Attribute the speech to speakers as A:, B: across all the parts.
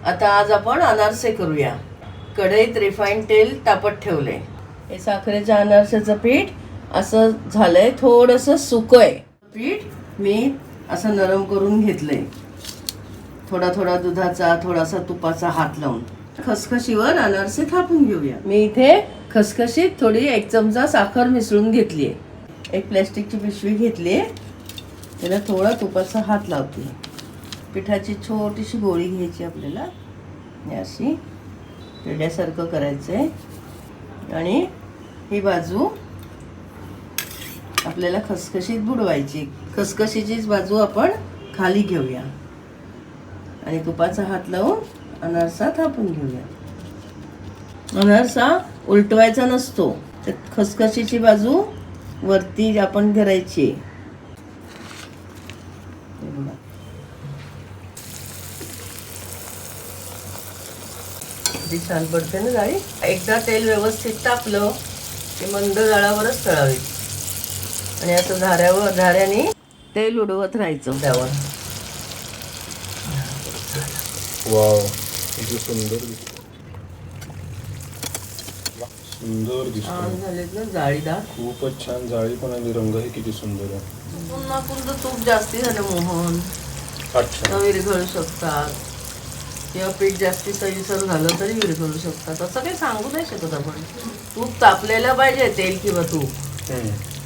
A: आता आज आपण अनारसे करूया. कढईत रिफाईंड तेल तापत ठेवले. हे साखरेच्या अनारसेचं पीठ असं झालंय, थोडंसं सुकं आहे. पीठ मी असं नरम करून घेतलंय. थोडा थोडा दुधाचा, थोडासा तुपाचा हात लावून खसखशीवर अनारसे थापून घेऊया. मी इथे खसखशीत थोडी 1 चमचा साखर मिसळून घेतली आहे. एक प्लॅस्टिकची पिशवी घेतली आहे, त्याला थोडा तुपाचा हात लावते. पिठाची छोटीशी गोळी घ्यायची आपल्याला, अशी पेढ्यासारखं करायचं आहे. आणि ही बाजू आपल्याला खसखशीत बुडवायची. खसखशीचीच बाजू आपण खाली घेऊया आणि तुपाचा हात लावून अनारसा थापून घेऊया. अनारसा उलटवायचा नसतो, तर खसखशीची बाजू वरती आपण करायची. किती छान पडते ना जाळी. एकदा तेल व्यवस्थित तापलं की मंद जाळावरच तळावी आणि असं धाऱ्याने तेल उडवत राहायचं त्यावर.
B: वाव, किती सुंदर दिसतो. सुंदर दिसतो.
A: झालेत ना जाळीदार.
B: खूपच छान जाळी पण आणि रंगही किती सुंदर आहे.
A: पुन्हा तूप जास्ती झालं मोहन,
B: अच्छा,
A: विरघळू शकतात किंवा पीठ जास्ती सैलसर झालं तरी विरघळू शकतात. असं काही सांगू नाही शकत आपण. तूप तापलेलं पाहिजे, तेल किंवा तूप,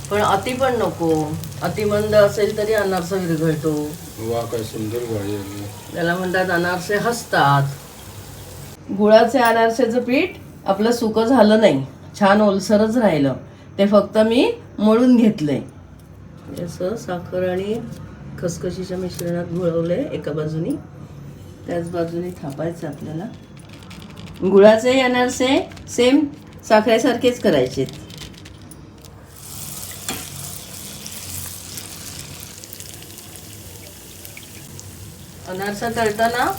A: पण अति पण नको. अतिमंद असेल तरी अनारसा विरघळतो.
B: वा, काय सुंदर जाळी आहे.
A: त्याला म्हणतात अनारसे हसतात. गुळाचे अनारसेचं पीठ आपलं सुकं झालं नाही, छान ओलसरच राहिलं. ते फक्त मी मळून घेतलंय. असं साखर आणि खसखशीच्या मिश्रणात घोळवलंय एका बाजूनी, त्याच बाजूने थापायचं आपल्याला. गुळाचे अनारसे सेम साखरेसारखेच करायचे. अनारसा तळताना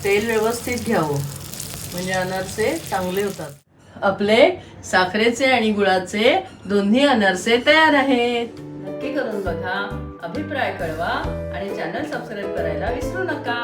A: तेल व्यवस्थित घ्यावं, म्हणजे अनारसे चांगले होतात. आपले साखरेचे आणि गुळाचे दोन्ही अनारसे तयार आहेत. नक्की करून बघा, अभिप्राय कळवा आणि चॅनल सबस्क्राईब करायला विसरू नका.